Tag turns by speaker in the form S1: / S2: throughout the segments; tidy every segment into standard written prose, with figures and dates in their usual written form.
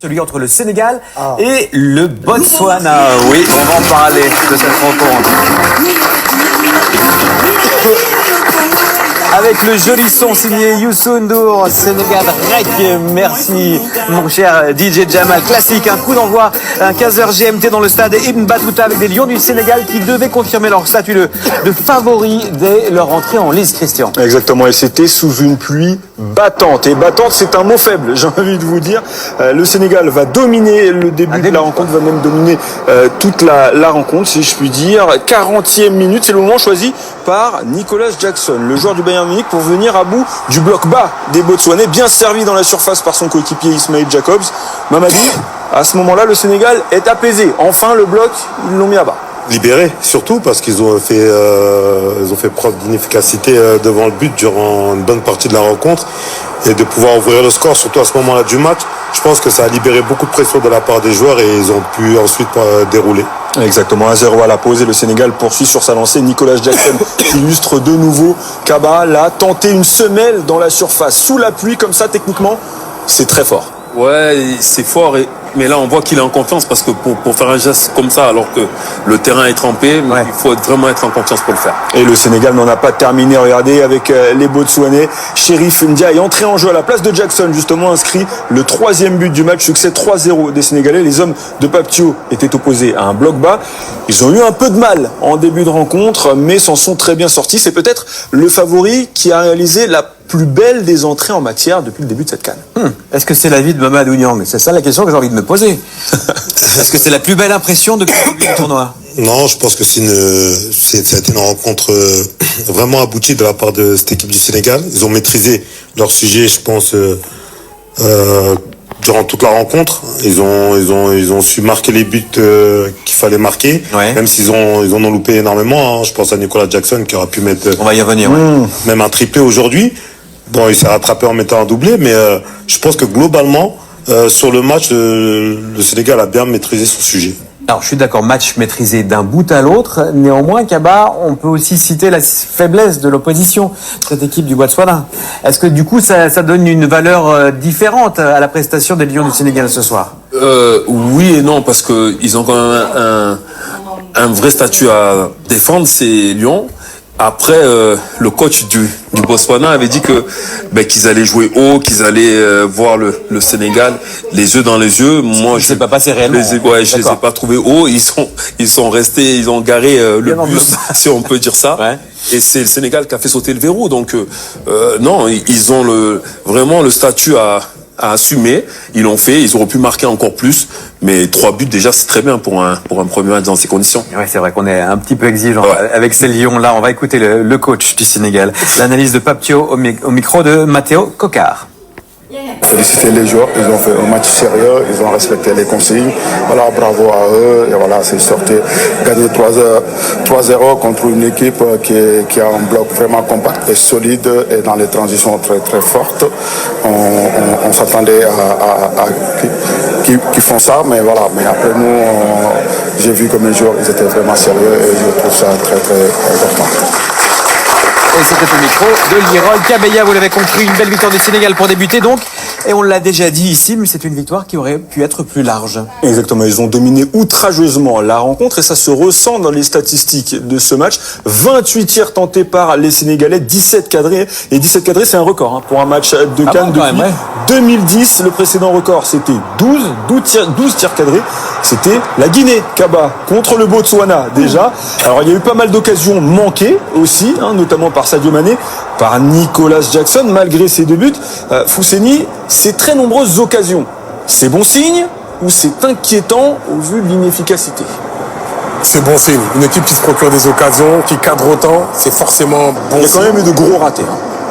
S1: Celui entre le Sénégal et le Botswana. Oui, on va en parler de cette rencontre. Avec le joli son signé Youssou N'Dour, Sénégal Rec. Merci mon cher DJ Jamal. Classique, un coup d'envoi, un 15h GMT dans le stade Ibn Battuta avec des Lions du Sénégal qui devaient confirmer leur statut de favori dès leur entrée en lice, Christian.
S2: Exactement, et c'était sous une pluie battante. Et battante, c'est un mot faible, j'ai envie de vous dire. Le Sénégal va dominer le début de la rencontre, va même dominer toute la rencontre, si je puis dire. 40e minute, c'est le moment choisi par Nicolas Jackson, le joueur du Bayern Munich, pour venir à bout du bloc bas des Botswanais, bien servi dans la surface par son coéquipier Ismail Jacobs. Mamadi, à ce moment-là, le Sénégal est apaisé. Enfin, le bloc, ils l'ont mis à bas.
S3: Libérés, surtout parce qu'ils ont fait preuve d'inefficacité devant le but durant une bonne partie de la rencontre, et de pouvoir ouvrir le score, surtout à ce moment-là du match. Je pense que ça a libéré beaucoup de pression de la part des joueurs et ils ont pu ensuite dérouler.
S2: Exactement, 1-0 à la pause et le Sénégal poursuit sur sa lancée. Nicolas Jackson illustre de nouveau. Kaba l'a tenté une semelle dans la surface sous la pluie, comme ça techniquement c'est très fort.
S4: Ouais, c'est fort, mais là on voit qu'il est en confiance parce que pour faire un geste comme ça alors que le terrain est trempé, il faut vraiment être en confiance pour le faire.
S2: Et le Sénégal n'en a pas terminé, regardez, avec les Botswanais. Chérif Ndiaye entré en jeu à la place de Jackson, justement inscrit le 3e but du match, succès 3-0 des Sénégalais. Les hommes de Pape Thiaw étaient opposés à un bloc bas. Ils ont eu un peu de mal en début de rencontre, mais s'en sont très bien sortis. C'est peut-être le favori qui a réalisé la plus belle des entrées en matière depuis le début de cette CAN.
S1: Est-ce que c'est l'avis de Mamadou Niang? C'est ça la question que j'ai envie de me poser. Est-ce que c'est la plus belle impression depuis le début du tournoi?
S3: Non, je pense que c'était une rencontre vraiment aboutie de la part de cette équipe du Sénégal. Ils ont maîtrisé leur sujet, je pense, durant toute la rencontre. Ils ont su marquer les buts qu'il fallait marquer, même s'ils en ont loupé énormément. Je pense à Nicolas Jackson qui aurait pu mettre
S1: on va y revenir,
S3: même un triplé aujourd'hui. Bon, il s'est rattrapé en mettant un doublé, mais je pense que globalement, sur le match, le Sénégal a bien maîtrisé son sujet.
S1: Alors, je suis d'accord, match maîtrisé d'un bout à l'autre. Néanmoins, Kaba, on peut aussi citer la faiblesse de l'opposition, cette équipe du Botswana. Est-ce que du coup, ça donne une valeur différente à la prestation des Lions du Sénégal ce soir?
S4: Oui et non, parce que ils ont quand même un vrai statut à défendre, ces Lions. Après, le coach du Botswana avait dit qu'ils allaient jouer haut, qu'ils allaient voir le Sénégal les yeux dans les yeux. Moi,
S1: je ne sais pas passer réellement.
S4: Je les ai pas trouvés hauts. Ils sont restés, ils ont garé le bus, si on peut dire ça. Ouais. Et c'est le Sénégal qui a fait sauter le verrou. Donc non, ils ont vraiment le statut à assumer. Ils l'ont fait, ils auraient pu marquer encore plus, mais 3 buts déjà c'est très bien pour un premier match dans ces conditions.
S1: Ouais, c'est vrai qu'on est un petit peu exigeant avec ces Lions-là. On va écouter le coach du Sénégal. L'analyse de Pape Thiaw au micro de Matteo Coccar.
S5: Féliciter les joueurs, ils ont fait un match sérieux, ils ont respecté les consignes. Voilà, bravo à eux. Et voilà, c'est sorti, gagner 3-0 contre une équipe qui a un bloc vraiment compact et solide et dans les transitions très très fortes. On s'attendait à qui font ça, mais voilà. Mais après nous, j'ai vu que mes joueurs, ils étaient vraiment sérieux et je trouve ça très très important.
S1: Et c'était au micro de Leroy Kabeya, vous l'avez compris, une belle victoire du Sénégal pour débuter donc. Et on l'a déjà dit ici, mais c'est une victoire qui aurait pu être plus large.
S2: Exactement, ils ont dominé outrageusement la rencontre et ça se ressent dans les statistiques de ce match. 28 tirs tentés par les Sénégalais, 17 cadrés. Et 17 cadrés, c'est un record pour un match de CAN depuis 2010. Le précédent record, c'était 12 tirs cadrés. C'était la Guinée, Kaba, contre le Botswana déjà. Alors il y a eu pas mal d'occasions manquées aussi, notamment par Sadio Mané, par Nicolas Jackson, malgré ses 2 buts. Fousseni, ces très nombreuses occasions, c'est bon signe ou c'est inquiétant au vu de l'inefficacité?
S6: C'est bon signe. Une équipe qui se procure des occasions, qui cadre autant, c'est forcément bon signe.
S2: Il y a quand même eu de gros ratés.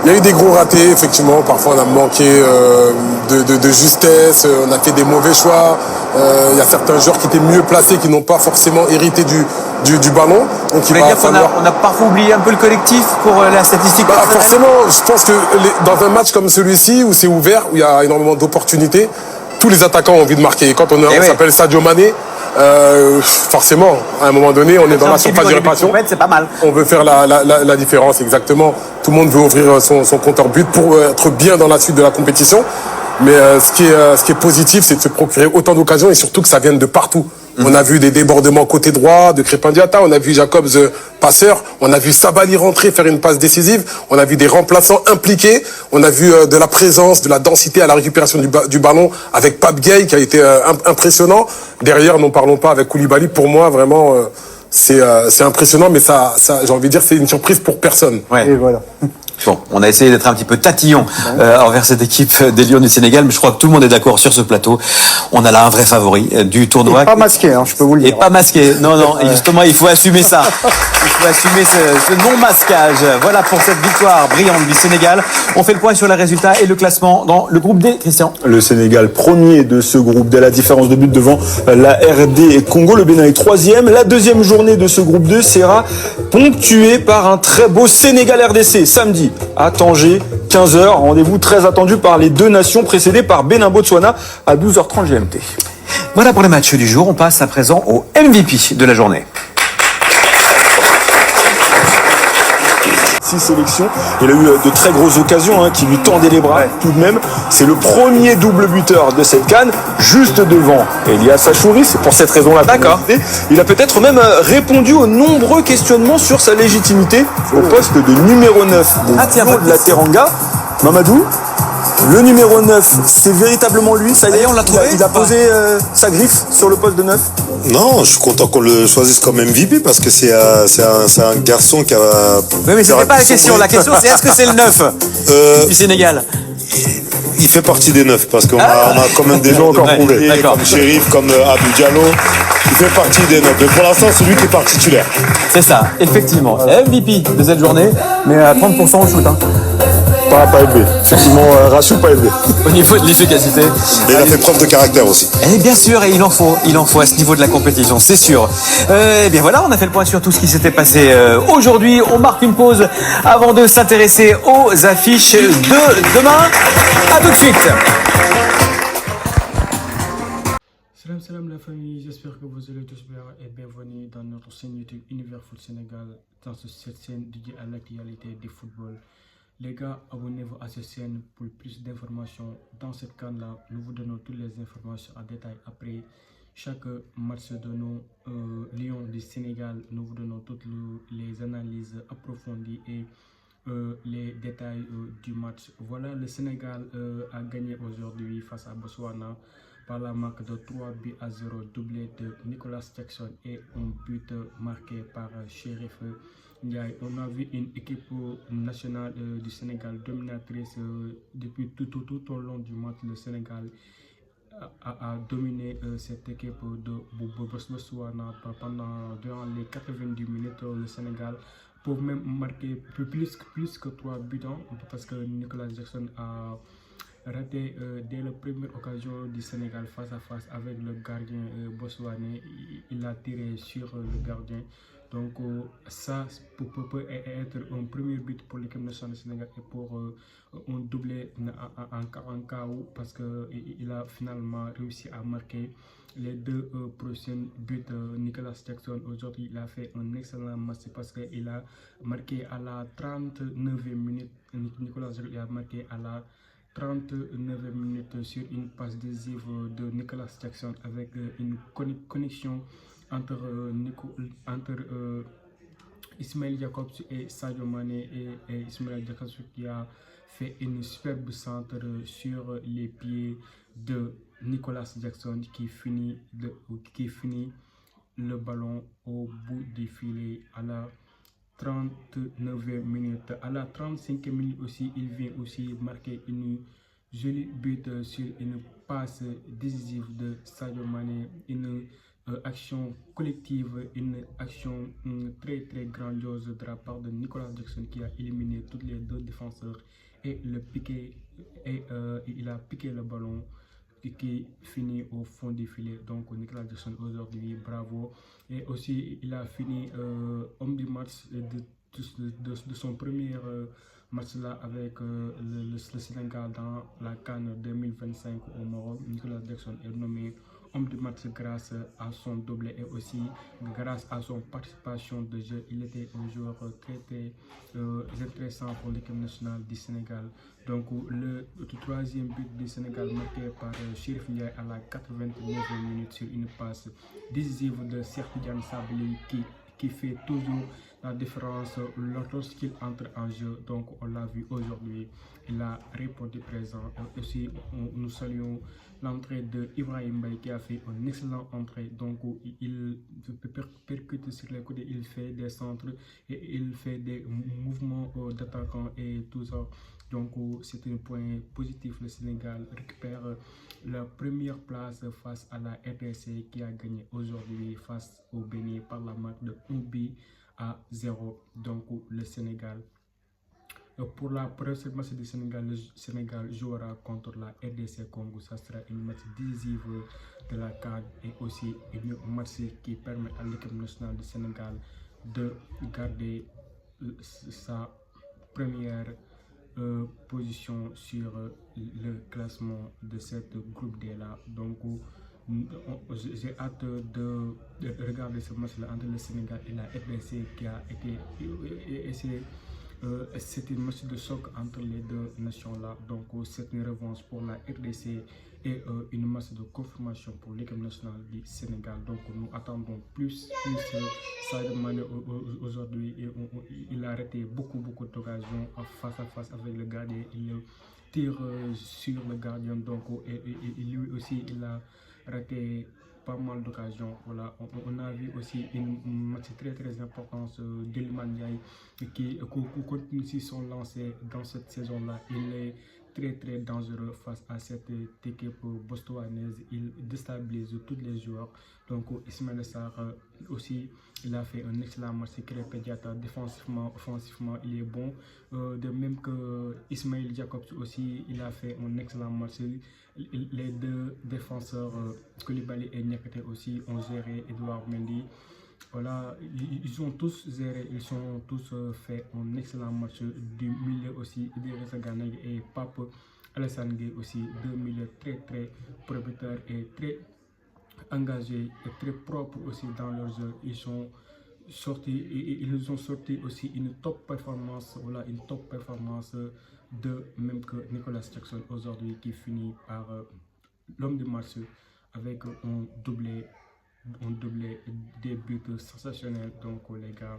S6: Il y a eu des gros ratés, effectivement. Parfois, on a manqué de justesse, on a fait des mauvais choix. Il y a certains joueurs qui étaient mieux placés, qui n'ont pas forcément hérité du ballon. Donc,
S1: on a parfois oublié un peu le collectif pour la statistique.
S6: Forcément, je pense que dans un match comme celui-ci, où c'est ouvert, où il y a énormément d'opportunités, tous les attaquants ont envie de marquer. Et quand on s'appelle Sadio Mané, forcément, à un moment donné, on est dans la surface de réparation.
S1: C'est pas mal.
S6: On veut faire la différence, exactement. Tout le monde veut ouvrir son compteur but pour être bien dans la suite de la compétition. Mais ce qui est positif, c'est de se procurer autant d'occasions et surtout que ça vienne de partout. On a vu des débordements côté droit de Crépin Diatta, on a vu Jacobs passeur, on a vu Sabali rentrer, faire une passe décisive, on a vu des remplaçants impliqués, on a vu de la présence, de la densité à la récupération du ballon avec Pape Gueye qui a été impressionnant. Derrière, n'en parlons pas avec Koulibaly. Pour moi, vraiment, c'est impressionnant, mais ça, j'ai envie de dire, c'est une surprise pour personne.
S1: Ouais.
S7: Et voilà.
S1: Bon, on a essayé d'être un petit peu tatillon envers cette équipe des Lions du Sénégal, mais je crois que tout le monde est d'accord sur ce plateau. On a là un vrai favori du tournoi.
S7: Et pas masqué, hein, je peux vous le
S1: Et
S7: dire.
S1: pas masqué. Non, non. Et justement, il faut assumer ça. Il faut assumer ce non-masquage. Voilà pour cette victoire brillante du Sénégal. On fait le point sur les résultats et le classement dans le groupe D. Christian.
S2: Le Sénégal premier de ce groupe D, la différence de but devant la RD et Congo. Le Bénin est troisième. La deuxième journée de ce groupe 2 sera ponctuée par un très beau Sénégal-RDC samedi à Tanger, 15h. Rendez-vous très attendu par les deux nations précédées par Bénin-Botswana à 12h30 GMT.
S1: Voilà pour les matchs du jour. On passe à présent au MVP de la journée.
S2: 6 sélections. Il a eu de très grosses occasions qui lui tendaient les bras tout de même. C'est le premier double buteur de cette CAN, juste devant Elias Achouri. C'est pour cette raison-là.
S1: D'accord.
S2: Il a peut-être même répondu aux nombreux questionnements sur sa légitimité au poste de numéro 9 de la Teranga. Mamadou, le numéro 9, c'est véritablement lui. Ça y est,
S1: on l'a trouvé.
S2: Il a posé sa griffe sur le poste de 9.
S3: Non, je suis content qu'on le choisisse comme MVP parce que c'est un garçon qui a...
S1: Oui, mais c'était pas la question. La question, c'est est-ce que c'est le 9 du Sénégal?
S3: Il fait partie des 9 parce qu'on a quand même des gens
S2: encore
S3: prouvé,
S1: d'accord.
S3: comme Chérif, comme Abdou Diallo. Il fait partie des 9. Mais pour l'instant, c'est lui qui est particulier.
S1: C'est ça, effectivement. MVP de cette journée, mais à 30% au shoot. Hein.
S2: Pas élevé. Effectivement, ratio pas élevé.
S1: Au niveau de l'efficacité.
S3: Et il a fait preuve de caractère aussi.
S1: Et bien sûr, et il en faut à ce niveau de la compétition, c'est sûr. Et bien voilà, on a fait le point sur tout ce qui s'était passé aujourd'hui. On marque une pause avant de s'intéresser aux affiches de demain. À tout de suite.
S8: Salam salam la famille, j'espère que vous allez tous bien et bienvenue dans notre chaîne YouTube Univers Foot Sénégal, dans cette chaîne dédiée à l'actualité du football. Les gars, abonnez-vous à cette chaîne pour plus d'informations. Dans cette canne-là, nous vous donnons toutes les informations en détail après chaque match de nos Lions du Sénégal. Nous vous donnons toutes les analyses approfondies et les détails du match. Voilà, le Sénégal a gagné aujourd'hui face à Botswana par la marque de 3-0, doublé de Nicolas Jackson et un but marqué par Chérif Ndiaye. On a vu une équipe nationale du Sénégal dominatrice depuis tout au long du match. Le Sénégal a dominé cette équipe de Botswana durant les 90 minutes. Le Sénégal peut même marquer plus que 3 buts parce que Nicolas Jackson a raté dès la première occasion du Sénégal face à face avec le gardien botswanais. Il a tiré sur le gardien. Donc ça peut être un premier but pour l'équipe nationale du Sénégal et pour un doublé en KO parce qu'il a finalement réussi à marquer les deux prochains buts. Nicolas Jackson aujourd'hui il a fait un excellent match parce qu'il a marqué à la 39e minute. Nicolas Jackson a marqué à la 39 minutes sur une passe décisive de Nicolas Jackson avec une connexion entre Ismaël Jacobs et Sadio Mané et Ismaël Jacobs qui a fait une superbe centre sur les pieds de Nicolas Jackson qui finit le ballon au bout du filet à la 39e minute. À la 35e minute aussi, il vient aussi marquer une jolie but sur une passe décisive de Sadio Mané, une action collective, une action très grandiose de la part de Nicolas Jackson qui a éliminé tous les deux défenseurs et il a piqué le ballon qui finit au fond du filet. Donc Nicolas Jackson aujourd'hui, bravo. Et aussi il a fini homme du match de son premier match là avec le Sénégal dans la CAN 2025 au Maroc. Nicolas Jackson est nommé homme de match grâce à son doublé et aussi grâce à son participation de jeu. Il était un joueur très intéressant pour l'équipe nationale du Sénégal. Donc le troisième but du Sénégal marqué par Chérif Ndiaye à la 89e minute sur une passe décisive de Cheikh Tidiane Sabaly qui fait toujours la différence lorsqu'il entre en jeu. Donc on l'a vu aujourd'hui, il a répondu présent. Aussi nous saluons l'entrée de Ibrahim Mbaye qui a fait une excellente entrée. Donc il percute sur les côtés, il fait des centres et il fait des mouvements d'attaquant et tout ça. Donc c'est un point positif. Le Sénégal récupère la première place face à la RDC qui a gagné aujourd'hui face au Bénin par la marque de 1-0. Donc le Sénégal, pour la prochaine match du Sénégal, le Sénégal jouera contre la RDC Congo. Ça sera une match décisive de la CAN et aussi une match qui permet à l'équipe nationale du Sénégal de garder sa première position sur le classement de cette groupe D là. Donc j'ai hâte de regarder ce match là entre le Sénégal et la RDC qui a été c'est une match de choc entre les deux nations là. Donc c'est une revanche pour la RDC et une match de confirmation pour l'équipe nationale du Sénégal. Donc nous attendons plus Sadio Mané aujourd'hui. Il a arrêté beaucoup d'occasions face à face avec le gardien. Il tire sur le gardien. Donc et lui aussi il a raté pas mal d'occasions. Voilà, on a vu aussi une match très importante d'Iliman Ndiaye qui continue son lancé dans cette saison là. Il est très dangereux face à cette équipe bostouanaise. Il déstabilise tous les joueurs. Donc Ismaïla Sarr aussi, il a fait un excellent match. Krépin Diatta défensivement, offensivement, il est bon. De même que Ismail Jacobs aussi, il a fait un excellent match. Les deux défenseurs, Koulibaly et Niakhaté aussi, ont géré Edouard Mendy. Voilà, ils ont tous géré, ils ont tous fait un excellent match. Du milieu aussi, Idrissa Gana et Pape Alassane Gueye aussi, deux milieux très prometteurs et très engagés et très propres aussi dans leur jeu. Ils ont sorti aussi une top performance, voilà, une top performance de même que Nicolas Jackson aujourd'hui qui finit par l'homme de match avec un doublé des buts sensationnels. Donc les gars,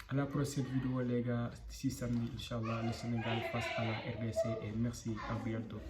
S8: à la prochaine vidéo les gars, d'ici samedi Inch'Allah, le Sénégal face à la RDC et merci, à bientôt.